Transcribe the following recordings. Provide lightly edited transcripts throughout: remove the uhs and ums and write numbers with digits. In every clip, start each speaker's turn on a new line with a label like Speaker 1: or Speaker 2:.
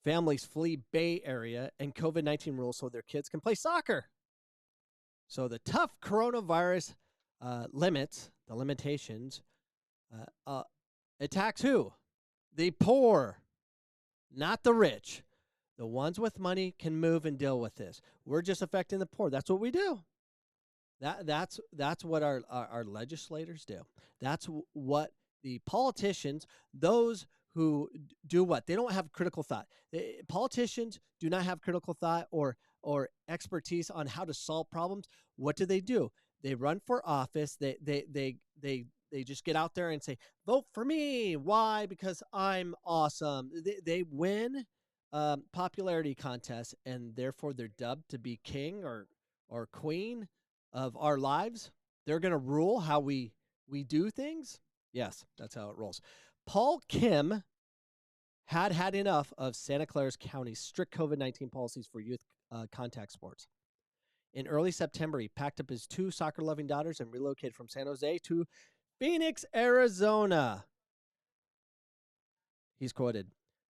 Speaker 1: Families flee Bay Area and COVID-19 rules so their kids can play soccer. So the tough coronavirus limitations, attacks who? The poor, not the rich. The ones with money can move and deal with this. We're just affecting the poor. That's what we do. That's what our legislators do. That's what the politicians, those who do what? They don't have critical thought. Politicians do not have critical thought or expertise on how to solve problems. What do? They run for office. They just get out there and say, vote for me. Why? Because I'm awesome. They win popularity contests, and therefore they're dubbed to be king or queen of our lives. They're going to rule how we do things. Yes, that's how it rolls. Paul Kim had enough of Santa Clara County's strict COVID-19 policies for youth contact sports. In early September, he packed up his 2 soccer-loving daughters and relocated from San Jose to Phoenix, Arizona. He's quoted,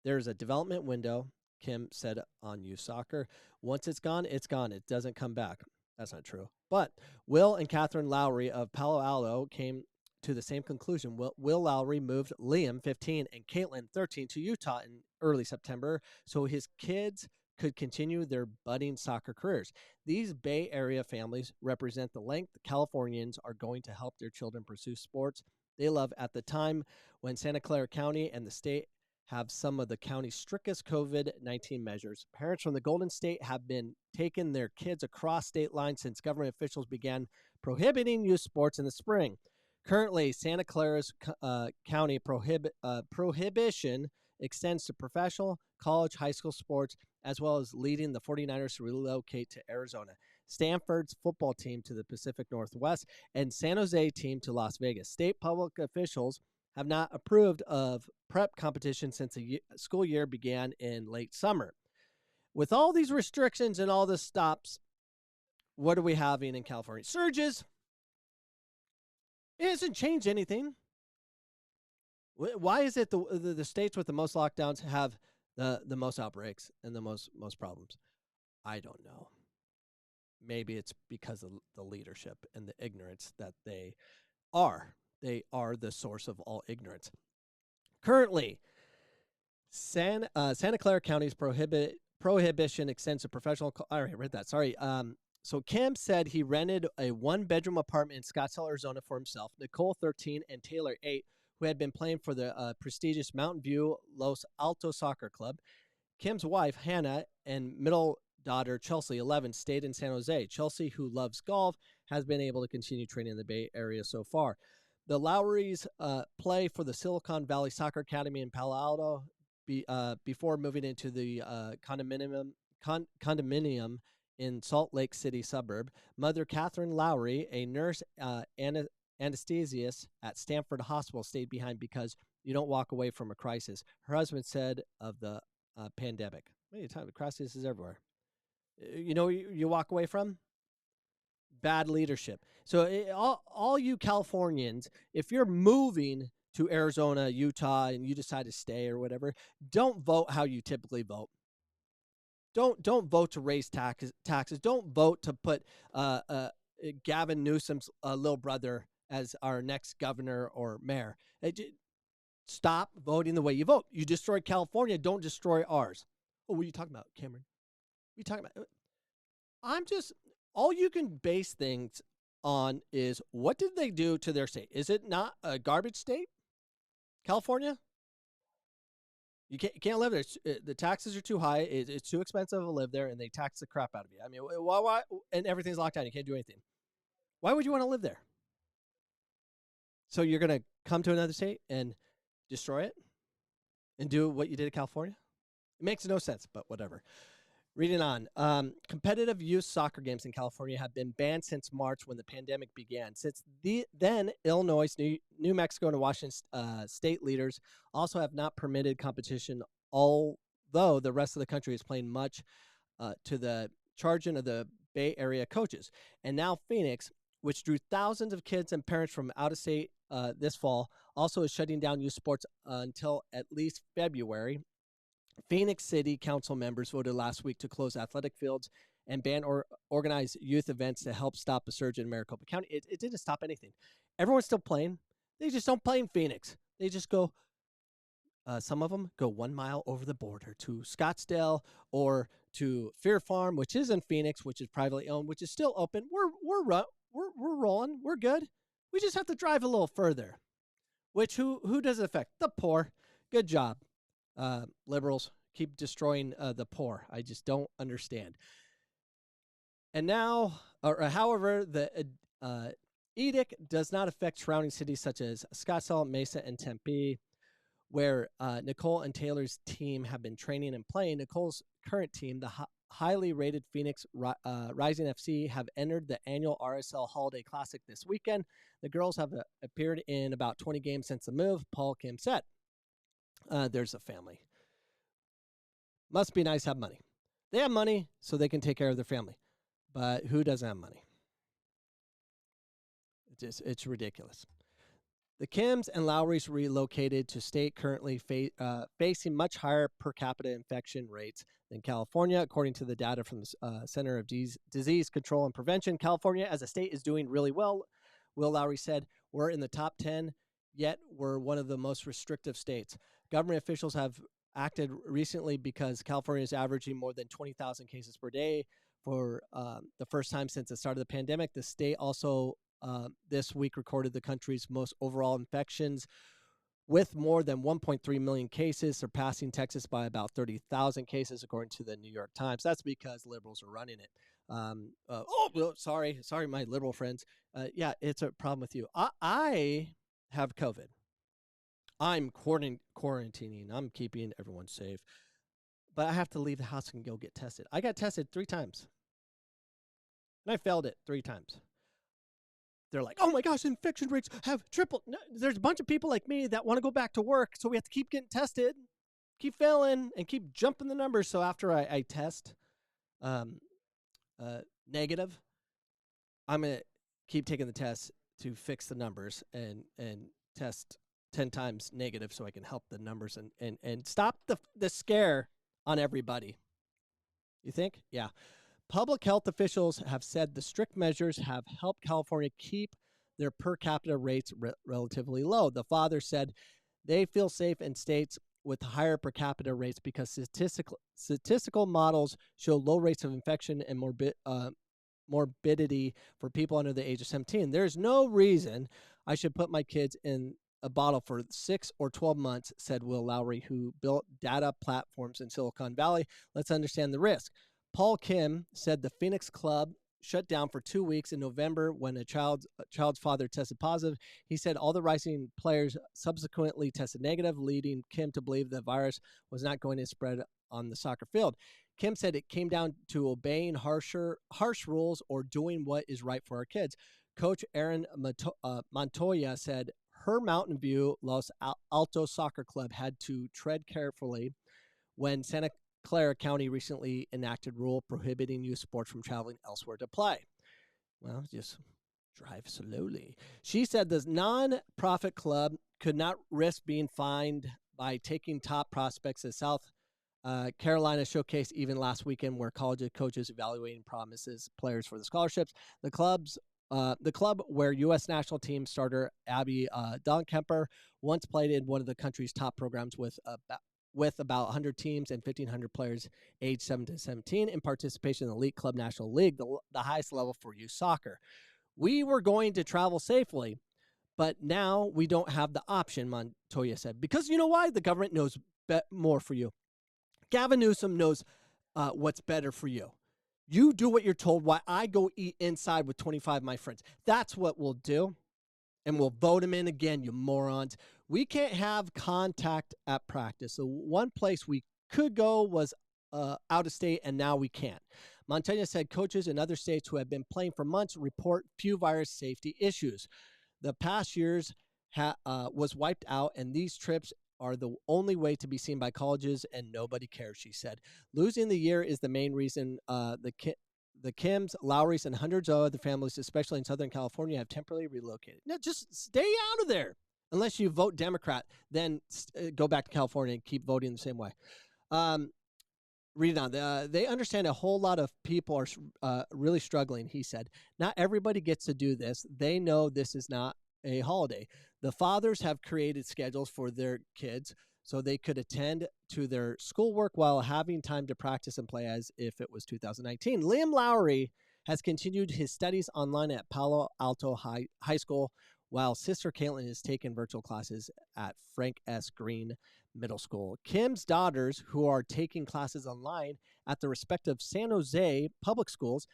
Speaker 1: "There's a development window," Kim said on Youth Soccer. "Once it's gone, it's gone. It doesn't come back." That's not true. But Will and Catherine Lowry of Palo Alto came to the same conclusion. Will Lowry moved Liam, 15, and Caitlin, 13, to Utah in early September so his kids could continue their budding soccer careers. These Bay Area families represent the length the Californians are going to help their children pursue sports they love at the time when Santa Clara County and the state have some of the county's strictest COVID-19 measures. Parents from the Golden State have been taking their kids across state lines since government officials began prohibiting youth sports in the spring. Currently, Santa Clara's county prohibition extends to professional, college, high school sports, as well as leading the 49ers to relocate to Arizona, Stanford's football team to the Pacific Northwest, and San Jose team to Las Vegas. State public officials have not approved of prep competition since the school year began in late summer. With all these restrictions and all the stops, what are we having in California? Surges. It hasn't changed anything. Why is it the states with the most lockdowns have the most outbreaks and the most problems? I don't know. Maybe it's because of the leadership and the ignorance that they are. They are the source of all ignorance. Currently, Santa Clara County's prohibition extends to professional. I already read that. Sorry. So Kim said he rented a 1-bedroom apartment in Scottsdale, Arizona for himself, Nicole, 13, and Taylor, 8, who had been playing for the prestigious Mountain View Los Altos Soccer Club. Kim's wife, Hannah, and middle daughter, Chelsea, 11, stayed in San Jose. Chelsea, who loves golf, has been able to continue training in the Bay Area so far. The Lowrys play for the Silicon Valley Soccer Academy in Palo Alto before moving into the condominium in Salt Lake City suburb. Mother Catherine Lowry, a nurse anesthesiast at Stanford Hospital, stayed behind because you don't walk away from a crisis. Her husband said of the pandemic. What are you talking about? Crisis is everywhere. You know what you walk away from? Bad leadership. So all you Californians, if you're moving to Arizona, Utah, and you decide to stay or whatever, don't vote how you typically vote. Don't vote to raise taxes. Don't vote to put Gavin Newsom's little brother as our next governor or mayor. Stop voting the way you vote. You destroy California. Don't destroy ours. Oh, what are you talking about, Cameron? What are you talking about? All you can base things on is what did they do to their state? Is it not a garbage state? California? You can't live there. The taxes are too high. It's too expensive to live there, and they tax the crap out of you. I mean, why? And everything's locked down. You can't do anything. Why would you want to live there? So you're going to come to another state and destroy it and do what you did in California? It makes no sense, but whatever. Reading on, competitive youth soccer games in California have been banned since March when the pandemic began. Since then, Illinois, New Mexico, and Washington state leaders also have not permitted competition, although the rest of the country is playing much to the charging of the Bay Area coaches. And now Phoenix, which drew thousands of kids and parents from out of state this fall, also is shutting down youth sports until at least February. Phoenix City Council members voted last week to close athletic fields and ban or organize youth events to help stop a surge in Maricopa County. It didn't stop anything. Everyone's still playing. They just don't play in Phoenix. They just go, some of them go 1 mile over the border to Scottsdale or to Fear Farm, which is in Phoenix, which is privately owned, which is still open. We're rolling. We're good. We just have to drive a little further. Which who does it affect? The poor. Good job, liberals. Keep destroying the poor. I just don't understand. And now, however, the edict does not affect surrounding cities such as Scottsdale, Mesa, and Tempe, where Nicole and Taylor's team have been training and playing. Nicole's current team, the highly rated Phoenix Rising FC, have entered the annual RSL Holiday Classic this weekend. The girls have appeared in about 20 games since the move, Paul Kim said. There's a family. Must be nice to have money. They have money so they can take care of their family. But who doesn't have money? It's ridiculous. The Kims and Lowrys relocated to state currently facing much higher per capita infection rates than California, according to the data from the Center of Disease Control and Prevention. California, as a state, is doing really well. Will Lowry said, "We're in the top 10, yet we're one of the most restrictive states. Government officials have acted recently because California is averaging more than 20,000 cases per day for the first time since the start of the pandemic. The state also this week recorded the country's most overall infections with more than 1.3 million cases, surpassing Texas by about 30,000 cases, according to the New York Times. That's because liberals are running it. Sorry, my liberal friends. Yeah, it's a problem with you. I have COVID. I'm quarantining. I'm keeping everyone safe. But I have to leave the house and go get tested. I got tested 3 times. And I failed it 3 times. They're like, oh my gosh, infection rates have tripled. No, there's a bunch of people like me that want to go back to work, so we have to keep getting tested, keep failing, and keep jumping the numbers. So after I test negative, I'm going to keep taking the test to fix the numbers and test 10 times negative so I can help the numbers and stop the scare on everybody. You think? Yeah. Public health officials have said the strict measures have helped California keep their per capita rates relatively low. The father said they feel safe in states with higher per capita rates because statistical models show low rates of infection and morbidity for people under the age of 17. There's no reason I should put my kids in a bottle for 6 or 12 months, said Will Lowry, who built data platforms in Silicon Valley. Let's understand the risk. Paul Kim said the Phoenix club shut down for 2 weeks in November when a child's father tested positive. He said all the Rising players subsequently tested negative, leading Kim to believe the virus was not going to spread on the soccer field. Kim said it came down to obeying harsh rules or doing what is right for our kids. Coach Aaron Montoya said her Mountain View Los Altos Soccer Club had to tread carefully when Santa Clara County recently enacted rule prohibiting youth sports from traveling elsewhere to play. Well, just drive slowly. She said the non-profit club could not risk being fined by taking top prospects as South Carolina showcased even last weekend, where college coaches evaluating promises players for the scholarships. The club where U.S. national team starter Abby Donkemper once played in one of the country's top programs with about 100 teams and 1,500 players aged 7 to 17 in participation in the Elite Club National League, the highest level for youth soccer. We were going to travel safely, but now we don't have the option, Montoya said, because you know why? The government knows more for you. Gavin Newsom knows what's better for you. You do what you're told while I go eat inside with 25 of my friends. That's what we'll do. And we'll vote him in again, you morons. We can't have contact at practice. So one place we could go was out of state, and now we can't. Montoya said coaches in other states who have been playing for months report few virus safety issues. The past years was wiped out, and these trips are the only way to be seen by colleges, and nobody cares, she said. Losing the year is the main reason the Kims, Lowrys, and hundreds of other families, especially in Southern California, have temporarily relocated. No, just stay out of there. Unless you vote Democrat, then go back to California and keep voting the same way. Um, Reading on, they understand a whole lot of people are really struggling. He said, "Not everybody gets to do this. They know this is not a holiday. The fathers have created schedules for their kids so they could attend to their schoolwork while having time to practice and play as if it was 2019." Liam Lowry has continued his studies online at Palo Alto High School, while sister Caitlin is taking virtual classes at Frank S. Green Middle School. Kim's daughters, who are taking classes online at the respective San Jose public schools,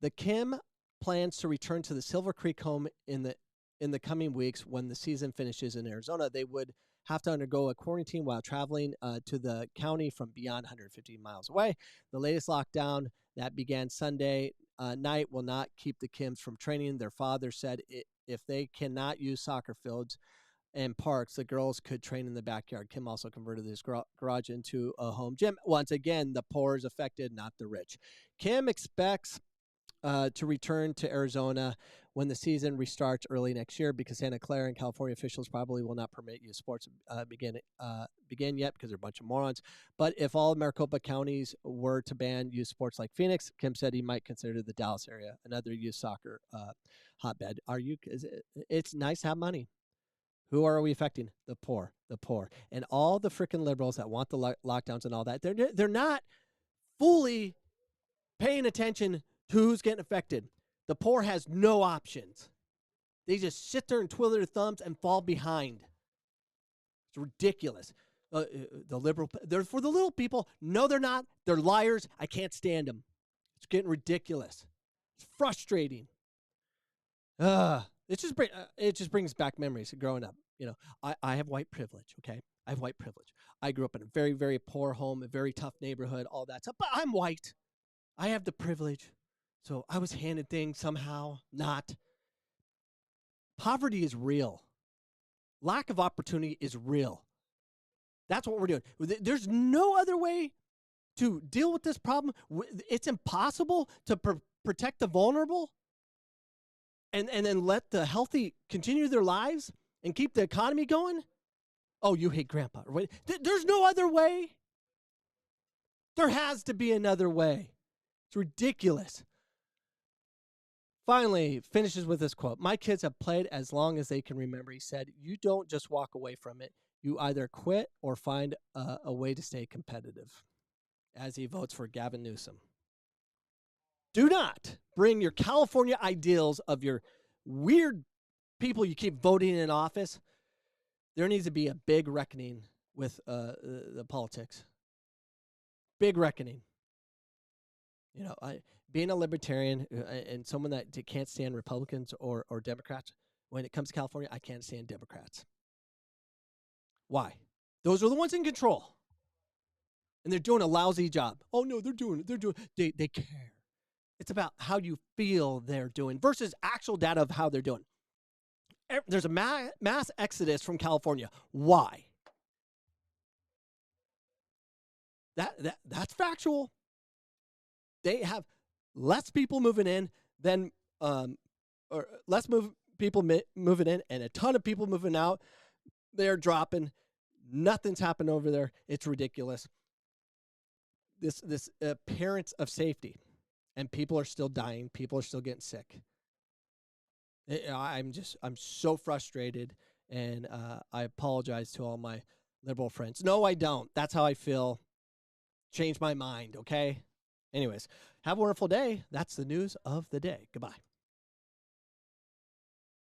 Speaker 1: the Kim plans to return to the Silver Creek home in the coming weeks when the season finishes in Arizona. They would have to undergo a quarantine while traveling to the county from beyond 150 miles away. The latest lockdown that began Sunday night will not keep the Kims from training. Their father said if they cannot use soccer fields and parks, the girls could train in the backyard. Kim also converted his garage into a home gym. Once again, the poor is affected, not the rich. Kim expects to return to Arizona when the season restarts early next year, because Santa Clara and California officials probably will not permit youth sports begin yet because they're a bunch of morons. But if all Maricopa counties were to ban youth sports like Phoenix, Kim said he might consider the Dallas area another youth soccer hotbed. It's nice to have money. Who are we affecting? The poor, and all the freaking liberals that want the lockdowns and all that. They're not fully paying attention to who's getting affected. The poor has no options. They just sit there and twiddle their thumbs and fall behind. It's ridiculous. The liberal, they're for the little people. No, they're not. They're liars. I can't stand them. It's getting ridiculous. It's frustrating. It just brings back memories of growing up. I have white privilege. Okay, I have white privilege. I grew up in a very, very poor home, a very tough neighborhood, all that stuff. But I'm white. I have the privilege. So I was handed things somehow. Not. Poverty is real. Lack of opportunity is real. That's what we're doing. There's no other way to deal with this problem. It's impossible to protect the vulnerable and then let the healthy continue their lives and keep the economy going. Oh, you hate grandpa. There's no other way. There has to be another way. It's ridiculous. Finally, finishes with this quote. "My kids have played as long as they can remember," he said. "You don't just walk away from it. You either quit or find a way to stay competitive," as he votes for Gavin Newsom. Do not bring your California ideals of your weird people you keep voting in office. There needs to be a big reckoning with the politics. Big reckoning. Being a libertarian and someone that can't stand Republicans or Democrats, when it comes to California, I can't stand Democrats. Why? Those are the ones in control. And they're doing a lousy job. Oh, no, they care. It's about how you feel they're doing versus actual data of how they're doing. There's a mass exodus from California. Why? That's factual. They have less people moving in than or less people moving in and a ton of people moving out. They're dropping. Nothing's happened over there. It's ridiculous. This appearance of safety, and people are still dying. People are still getting sick. I'm so frustrated, and I apologize to all my liberal friends. No, I don't. That's how I feel. Change my mind, okay? Anyways, have a wonderful day. That's the news of the day. Goodbye.